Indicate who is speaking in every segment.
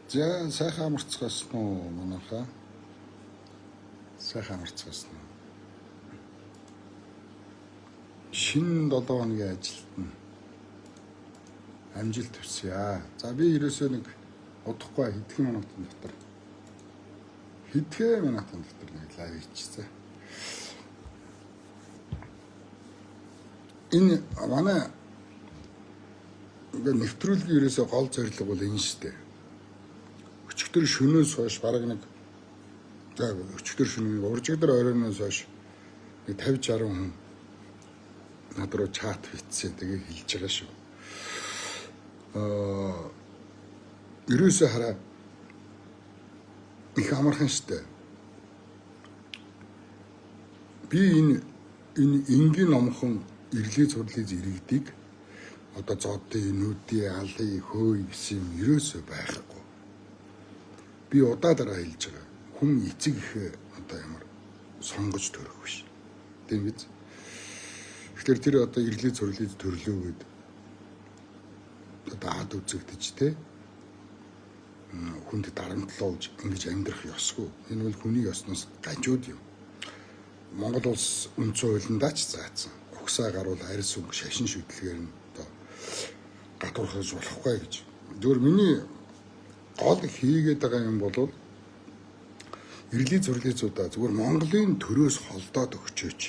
Speaker 1: За сайхан амарцгасан уу манайхаа? Сайхан амарцгасан уу? Шинэ 7 хоногийн ажилд нь амжилт хүсье. За би ерөөсөө нэг удахгүй хэдхэн минутын дотор нэг лайв хийчихсэн. Энэ манай нэвтрүүлгийн ерөөсөө гол зорилго бол энэ шүү дээ. Өчигдөр шөнөөс хойш бараг нэг өчигдөр шөнийн уржигдөр оройноос хойш 50-60 хүн над руу чат хийцээ тэгээ хэлж байгаа шүү. Ерөөсөө хараа их амархан штэ. Би энэ энгийн номхон ирлээ цурлыг иргэдэг одоо зодын нүдийн алын хөөй гэсэн юм ерөөсөө байхгүй. Би удаа дараа хэлж байгаа. Хүн эцэг их одоо ямар сонгож төрөх биш. Тийм биз? Тэгэхээр тэр одоо ирлээ цурлыг төрлөө гэд одоо ад үзэгдэж те хүнд дарамтлуулж ингэж амьдрах ёсгүй. Энэ бол хүний ёсноос гажууд юм. Монгол улс үндсэн хуулиндаа ч заасан. Угсаа гаруул арьс өнгө шашин шүтлгээр нь одоо гадуурхаж болохгүй гэж. Зөвхөн миний гол хийгээд байгаа юм бол ирлээ зурлалцуудаа зөвхөн Монголын төрөөс холдоод өгчөөч.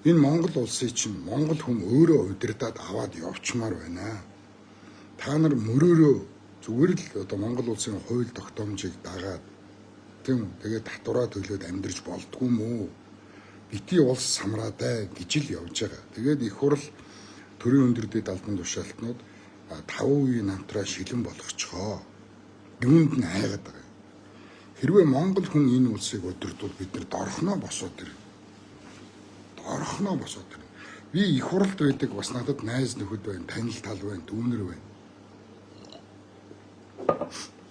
Speaker 1: Энэ Монгол улсыг чинь Монгол хүн өөрөө удирдаад аваад явчмаар байна. Та нар мөрөөрөө зүгээр л одоо Монгол улсын хууль тогтоомжийг дагаад тийм тэгээд татвараа төлөөд амьдарч болдгүй мүү? Бити улс самраадай гэж л явж байгаа. Тэгээд их хурл төрийн өндөрдөд албан тушаалтнууд 5% намтраа шилэн болгоцгоо. Юунд нь хайгаад байгаа. Хэрвээ Монгол хүн энэ улсыг удирдвал бид нар дорхноо босоод ирнэ. Би их хурлд байдаг бас надад найз нөхөд байна, танил тал байна, дүүнэр байна.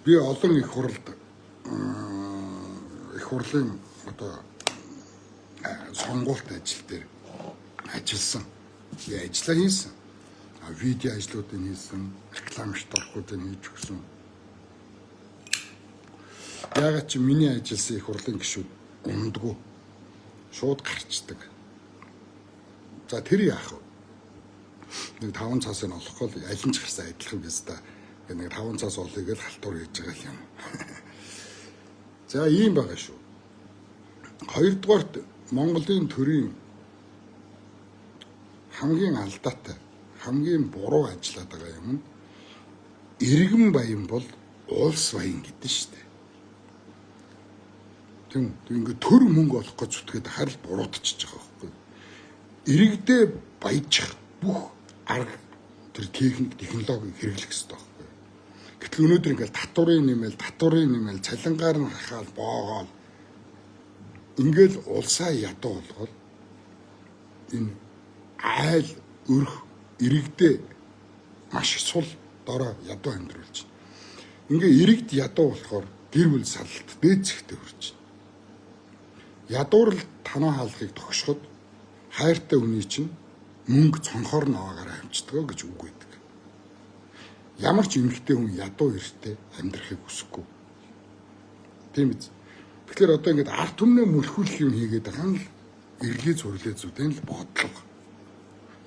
Speaker 1: Би олон их хурлын одоо сонгуульт ажил дээр ажилласан. Би ажиллаа хийсэн. Видео ажлуудыг хийсэн, реклам шторхуудыг хийж өгсөн. Ягаад чи миний ажилласан их хурлын гишүүд ундгүй шууд гарчдаг. За тэр яах вэ? Нэг 5 цаасыг олохгүй л аль нь ч гарсаа адилхан биз та. Нэг 5 цаас олъё гэж халтур хийж байгаа юм. За ийм байгаа шүү. Хоёрдугаарт Монголын төрийн хамгийн алдаатай, хамгийн буруу ажиллаад байгаа юм. Иргэн баян бол улс баян гэдэг шүү дээ. Тийм ингээд төр мөнгө олох гэж зүтгээд харил буруутчихж байгаа байхгүй. Иргэдээ баяжих бүх арга тэр технологиг хэрэглэх хэрэгтэй байхгүй. Гэтэл өнөөдөр ингээд татврын нэмэл цалингаар нь хахаал боогоол ингээл улсаа ядуу болгоод энэ айл өрх иргэдээ маш сул дорой ядуу амьдруулж байна. Ингээ иргэд ядуу болохоор гэр бүл салалт дээд зэгтээ хүрч байна. Ядуурл танаа хаалгыг тогшоход хайртай хүний чинь мөнгө цонхоор нь аваагаар авчдаг гэж үг байдаг. Ямар ч эмэгтэй хүн ядуу эртээ амьдрахыг хүсэхгүй. Тийм биз? Тэгэхээр одоо ингээд ард түмнээ мөлхүүлэх юм хийгээд байгаа нь ирлээ зурлээ зүтэн л бодлого.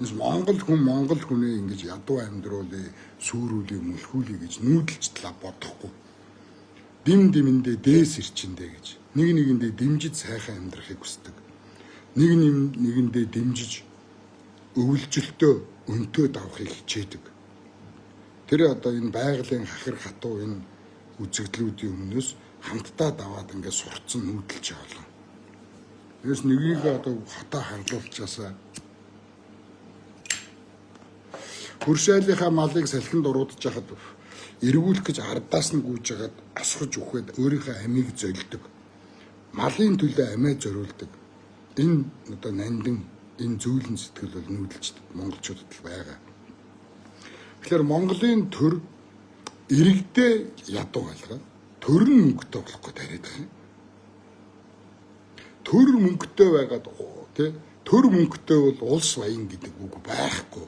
Speaker 1: Эс Монгол хүнээ ингэж ядуу амьдруулъя, сүрүүлээ, мөлхүүлье гэж нүүдэлж талаа бодохгүй. Димэндээ дээс ирчэндээ гэж. Нэгэндээ дэмжиж сайхан амьдрахыг хүсдэг. Нэгэндээ дэмжиж өвлжилтөө өнтөө давахыг хичээдэг. Тэр одоо энэ байгалийн хахир хатуу энэ үзэгдлүүдийн өмнөөс хамтдаа даваад ингээд сурцсан нүүдэлж яваа. Тэрс нэгийг одоо хатаа харлуулчаасаа хөршөөлийнхаа малыг салхинд уруудж хахад эргүүлэх гэж ардаас нь гүйж хагаад асгаж өгөхөд өөрийнхөө амийг зөлдөг. Малын төлөө амиа зориулдаг. Энэ одоо нандин энэ зөөлөн сэтгэл бол нүүдэлчд монголчуудад л байгаа. Тэгэхээр Монголын төр иргэдээ ядуу байлгаа. Төр нь мөнгөтэй болохгүй тариад байгаа юм. Төр мөнгөтэй байгаад тий төр мөнгөтэй бол улс баян гэдэг үг байхгүй.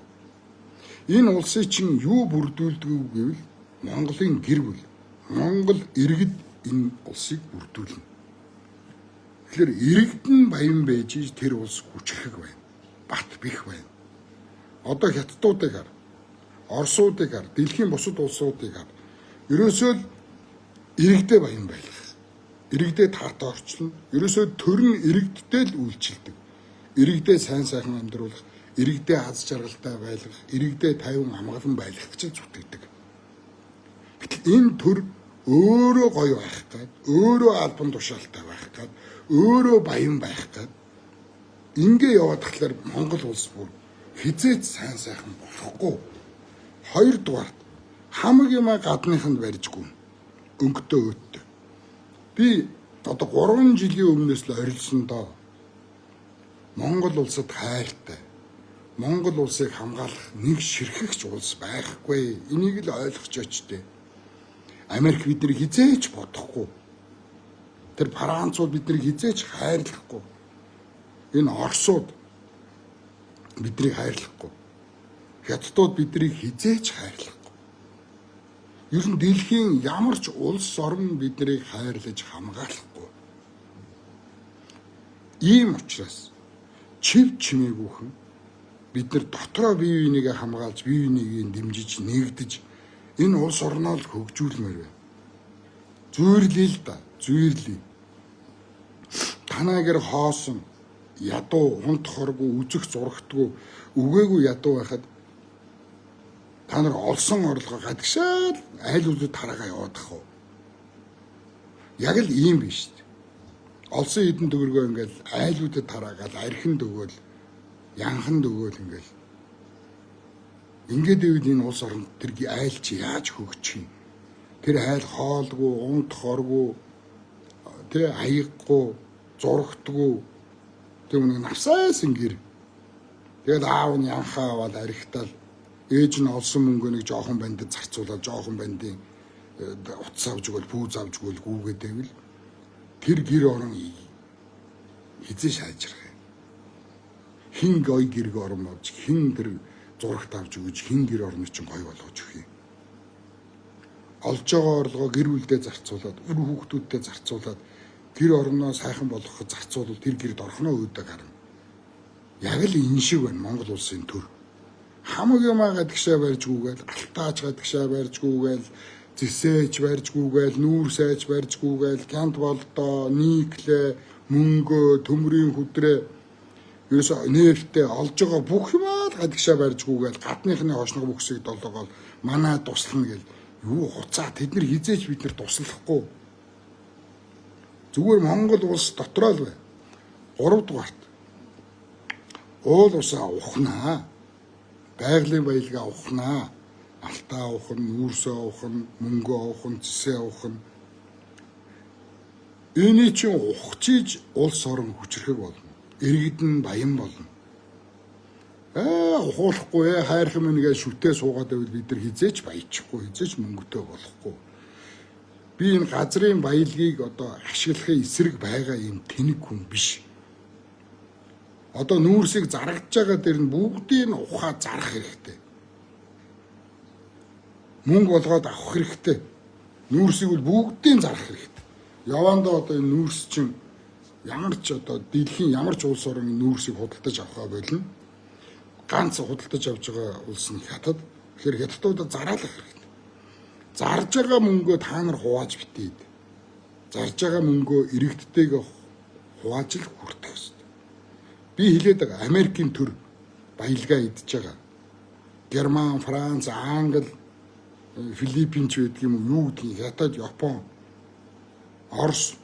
Speaker 1: Энэ улсыг чинь юу бүрдүүлдэг гэвэл Монголын гэр бүл, Монгол иргэд энэ улсыг бүрдүүлнэ. Тэгэхээр иргэдэн баян байж тэр улс хүчрэх байна. Бат бэх байна. Одоо хятадуудыг хар, орсуудыг хар, дэлхийн бусад улсуудыг хар. Ерөөсөө л иргэдээ баян байлгах. Иргэдээ таатай орчлно. Ерөөсөө төр нь иргэдтэй л үйлчилдэг. Иргэдээ сайн сайхан амьдруулах, иргэдээ аз жаргалтай байлгах, иргэдээ тайван амгалан байлгах гэж зүтгэдэг. Гэтэл энэ төр өөрөө гоё байх гад, өөрөө албан тушаалтай байх гад, өөрөө баян байх гад ингээ яваад тахлаар Монгол улс бүр хизээч сайн сайхан болохгүй. Хоёрдугаарт хамаг юмаа гадныханд барьжгүй. Өнгөтэй өөдтэй. Би одоо 3 жилийн өмнөөс л орилсон доо. Монгол улсад хайртай. Монгол улсыг хамгаалах нэг ширхэгч улс байхгүй. Энийг л ойлгож очтой. Америк биднийг хизээч бодохгүй. Тэр Францууд биднийг хизээч хайрлахгүй. Энэ Оросууд биднийг хайрлахгүй. Хятадууд биднийг хизээч хайрлахгүй. Ер нь дэлхийн ямар ч улс орн биднийг хайрлаж хамгаалахгүй. Ийм учраас чив чимээгүйхэн бид нар дотроо бие бинийгээ хамгаалж, бие бинийгээ дэмжиж, нэгдэж энэ улс орноо л хөгжүүлмээр байна. Зүйрлээ л да, зүйрлээ. Танайгэр хоосон ядуу, хунт хоргүй, үзэх зургтгүй, үгээгүй ядуу байхад та нар олсон орлогоо гадагшаад айлуудад тараагаа яваад ах уу. Яг л ийм биш шүү дээ. Олсон хэдэн төгрөгөө ингээл айлуудад тараагаад архинд өгөөл, янханд өгөөл ингээл. Ингээд ивэл энэ улс оронд тэр айл чи яаж хөгжих юм? Тэр айл хоолгүй, унт хоргүй, тэр аяггүй, зургтгүй, тэр нэг навсаас ингэр. Тэгээд аав нь янхаа аваад архитал ээж нь олсон мөнгөө нэг жоохон бандд зарцуулаад жоохон бандын утас авч өгөөл, пүүз авч өгөөл гүүгээд байвал тэр гэр орон хизээ шаажрах юм. Хин гой гэр орон авч, хин тэр зурагт авч өгөж, хин гэр орны чинь гой болгож өгөх юм. Олж байгаа орлогоо гэр бүлдээ зарцуулаад, үр хүүхдүүддээ зарцуулаад гэр орноо сайхан болгоход зарцуулбал тэр гэрд орхноо өөдөө гарна. Яг л энэ шиг байна Монгол улсын төр. Хамаг юмаа гадагшаа барьжгүйгээл, алтаач гадагшаа барьжгүйгээл, зэсэж барьжгүйгээл, нүүрсэж барьжгүйгээл, кянт болдоо, нийклээ, мөнгөө, төмрийн хүдрээ ерөөсөө нефтээ олж байгаа бүх юмаа гадагшаа барьжгүйгээл, гадныхны хошног бүксийг долоогоол манаа туслана гэл юу хуцаа тэд нар хизээч бид нар туслахгүй. Зүгээр Монгол улс дотроо л бай. 3 дугаарт уул усаа ухнаа. Байгалийн баялгаа ухнаа. Алтаа ухна, нүүрсээ ухна, мөнгөө ухна, цэсээ ухна. Эний чинь ухчиж улс орон хүчрэхэг болно. Иргэд нь баян болно. Ухуулахгүй хайрхан мэнгээ шүтээ суугаад байвал бид нар хизээч баячихгүй, хизээч мөнгөтэй болохгүй. Би энэ газрын баялагийг одоо ашиглахын эсрэг байгаа юм тэнэг хүн биш. Одоо нүүрсийг зарагдж байгаа дээр нь бүгдийг нь ухаад зарах хэрэгтэй. Мөнгө болгоод авах хэрэгтэй. Нүүрсийг бол бүгдийг нь зарах хэрэгтэй. Явандаа одоо энэ нүүрс чинь ямар ч одоо дэлхийн ямар ч улс орны нүүрсийг худалдаж авахаа болно. Ганц худалдаж авч байгаа улс нь Хятад. Тэгэхээр Хятадуудад зараалах хэрэгтэй. Зарж байгаа мөнгөө та нар хувааж битээд. Зарж байгаа мөнгөө иргэдтэйгээ хувааж л хүртэх хэрэгтэй. Би хэлээд байгаа Америкийн төр баялгаа идж байгаа. Герман, Франц, Англи, Филиппин ч байдаг юм уу, юу гэдгийг Хятад, Япон, Орос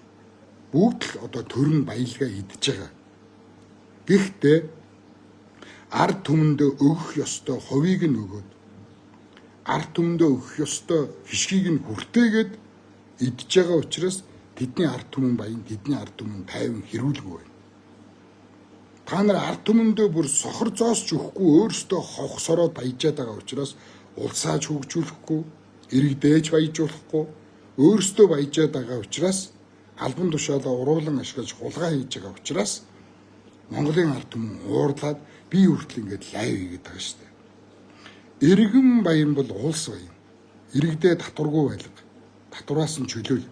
Speaker 1: бүгд л одоо төрн баялгаа идж байгаа. Гэхдээ ард түмэндээ өгөх ёстой ховийг нь өгөөд ард түмэндээ өгөх ёстой хишгийг нь хүртээгээд идж байгаа учраас тэдний ард түмэн баян, тэдний ард түмэн тайван хэрүүлгүй байна. Та нар ард түмэндээ бүр сохор зоосч өгөхгүй өөрсдөө ховхсороод баяжаад байгаа учраас улсааж хөгжүүлэхгүй, иргэдээж баяжуулахгүй, өөрсдөө баяжаад байгаа учраас албан тушаалаа уруулан ашиглаж хулгай хийж байгаа учраас Монголын ард түмэн уурлаад бие хүртэл ингээд лайв хийгээд байгаа шүү дээ. Иргэн баян бол улс баян. Иргэдээ татваргүй байлга. Татвараас нь чөлөөл.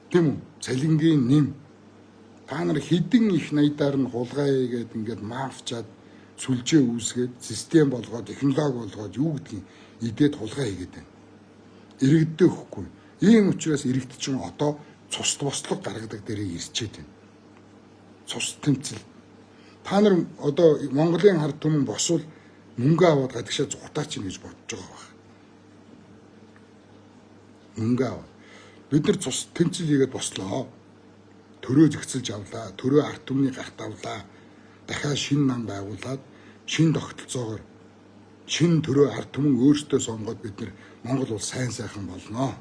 Speaker 1: Тийм үү? Цалингийн нэм. Та нар хэдэн их найдаар нь хулгай хийгээд ингээд мафчаад сүлжээ үүсгээд систем болгоод технологи болгоод юу гэдгийг идээд хулгай хийгээд байна. Иргэддээ өгөхгүй. Ийм учраас иргэд чинь одоо цус бослог гаргадаг дээрээ ирчээд байна. Цус тэмцэл. Та нар одоо Монголын ард түмэн босвол мөнгө аваад гадагшаа зугатаач юм гэж бодож байгаа байна. Мөнгө аваад бид нар цус тэмцэл хийгээд бослоо. Төрөө зэгцэлж авлаа. Төрөө ард түмний гарт авлаа. Дахиад шинэ нам байгуулад шинэ тогтолцоогоор шинэ төрөө ард түмэн өөрсдөө сонгоод бид нар Монгол улс сайн сайхан болно.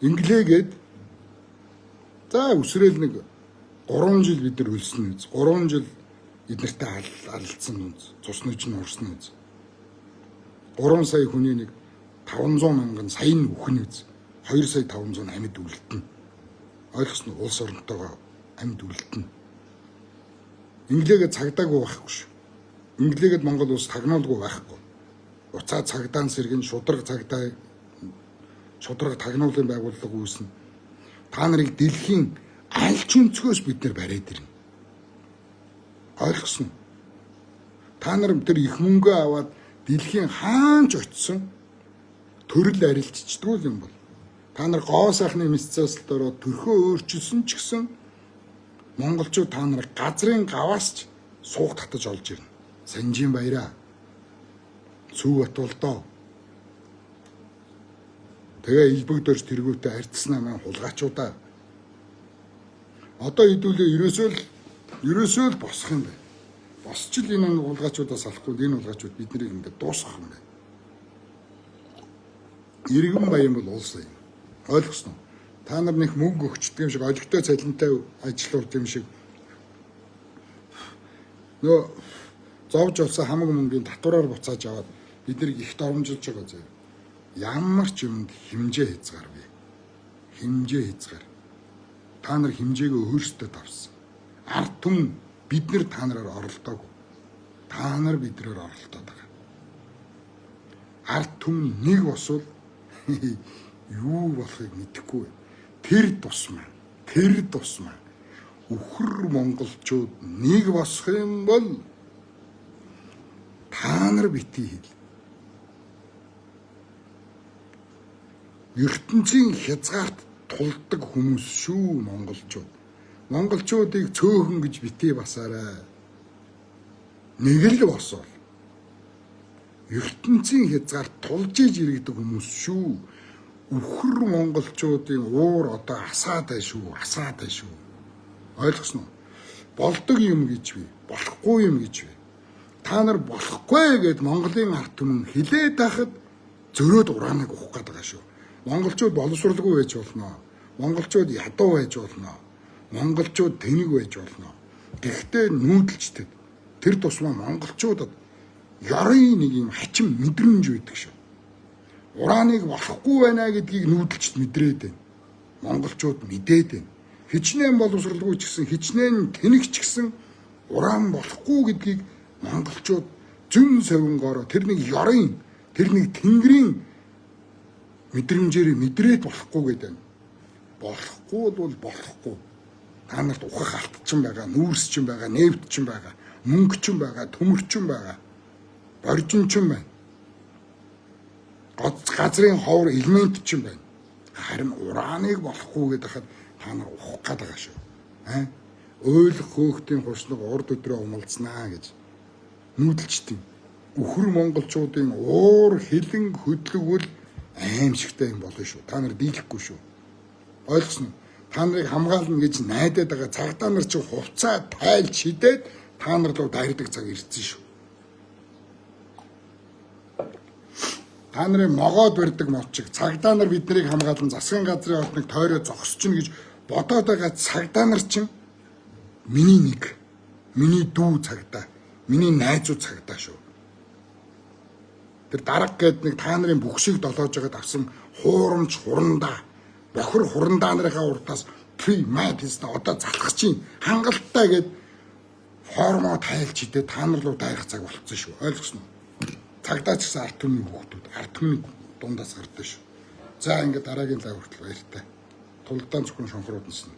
Speaker 1: Инглээгээд за үсрээл нэг 3 жил бид нар үлсэн үз. 3 жил эднэртэй алалцсан үз. Цуснаж нь урсан үз. 3 сая хүний нэг 500 мянган саяны бүхэн үз. 2 сая 500 амьд үлдэнэ. Ойлгосноо улс оронтойгоо амьд үлдэнэ. Инглээгээд цагдаагүй байхгүй шүү. Инглээгээд Монгол улс тагнуулгүй байхгүй. Уцаа цагдаан сэргэн шудраг цагдаа шудраг тагнуулын байгууллага үүснэ. Та нарыг дэлхийн аль ч өнцгөөс бид нар бариад ирнэ. Ойлгосноо. Та нар тэр их мөнгө аваад дэлхийн хаанч очисон төрөл арилжчдгүй юм бол та нар гоо сайхны мэсцээс ороод төрхөө өөрчилсөн ч гэсэн монголчууд та нарыг газрын гаваас ч суух татаж олж ирнэ. Санжийн баяраа. Цүү батулдоо. Тэгээ илбэгдөрж тэргүүтээ харьцсан маань хулгайчуудаа. Одоо хэдүүлээ ерөөсөө л босох юм байна. Босч л энэ хулгайчуудаас салахгүй энэ хулгайчууд биднийг ингээд дуусгах юм байна. Иргэн баян бол улс юм. Ойлгосноо. Та нар нэг мөнгө өгчдөг юм шиг олигтой цалинтай ажиллаулт юм шиг. Нөө зовж олсон хамаг мөнгөний татвараар буцааж аваад биднийг их доромжилж байгаа заяа. Ямар ч юмд хэмжээ хязгааргүй. Хэмжээ хязгаар. Та нар хэмжээгээ өөрсдөө тавьсан. Ард түмэн бид нар та нараар оролдоогүй. Та нар биднээр оролдоод байгаа. Ард түмэн нэг босвол юу болохыг мэдэхгүй. Тэр тусмаа өхөр монголчууд нэг босох юм бол та нар битгий хэл. ертөнцийн хязгаарт тулдаг хүмүүс шүү монголчууд. Монголчуудыг цөөхөн гэж битгий басаарай. Нэг л босвол ертөнцийн хязгаарт тулж иж иргэдэг хүмүүс шүү. Өхөр монголчуудын уур одоо асаатай шүү. Ойлгосноо? Болдог юм гэж бий, болохгүй юм гэж бий. Та нар болохгүй гэд Монголын ард түмэн хилээд байхад зөрөөд урааныг ухах гээд байгаа шүү. Монголчууд боловсралгүй байж болно. Монголчууд ядуу байж болно. Монголчууд тэнэг байж болно. Гэхдээ нүүдэлчтэй. Тэр тусмаа монголчуудад ёрын нэг юм хачим мэдрэмж байдаг шүү. Урааныг болохгүй байна гэдгийг нүүдэлчд мэдрээд байна. Монголчууд мэдээд байна. Хичнээн боловсралгүй ч гэсэн хичнээн тэнэг ч гэсэн уран болохгүй гэдгийг монголчууд зүүн совингоор тэр нэг ёрын тэр нэг тэнгэрийн мэдрэмжээр мэдрээд болохгүй гэдэг. Болохгүй бол болохгүй. Та нарт ухах алт ч юм байгаа, нүүрс ч юм байгаа, нефт ч юм байгаа, мөнгө ч юм байгаа, төмөр ч юм байгаа. Боржин ч юм байна. Газрын ховор элемент ч юм байна. Харин урааныг болохгүй гэдэг хад та нар ухах гээд байгаа шүү. Ойлох хөөхтийн хурцлага урд өдрөө умалцнаа гэж нүүдэлчтэй. Өхөр монголчуудын уур хилэн хөдлөгвөл аимшигтай юм болно шүү. Та нар дийлэхгүй шүү. Ойлгосноо? Та нарыг хамгаална гэж найдаад байгаа цагдаа нар чинь хувцаа тайлж шидээд та нар руу дайрдаг цаг ирсэн шүү. Та нарын могоод барьдаг мовчиг цагдаа нар биднийг хамгаалан засгийн газрын ордныг тойроо зогсчихно гэж бодоод байгаа цагдаа нар чинь миний нэг, миний дүү цагдаа, миний найзууд цагдаа шүү. Тэр дарга гээд нэг та нарын бүхшийг долоож байгаад авсан хуурамч хурандаа, бохир хурандаа нарынхаа уртаас майтэс одоо залхах чинь хангалттай гээд формоо тайлж идэ та нар руу дайрах цаг болцсон шүү. Ойлгосноо? цагдаа ч гэсэн ард түмний хүүхдүүд ард түмний дундаас гардаг шүү. За ингээд дараагийн лав хүртэл баяртай. Тулдаан зөвхөн шонхрууд нэснэ.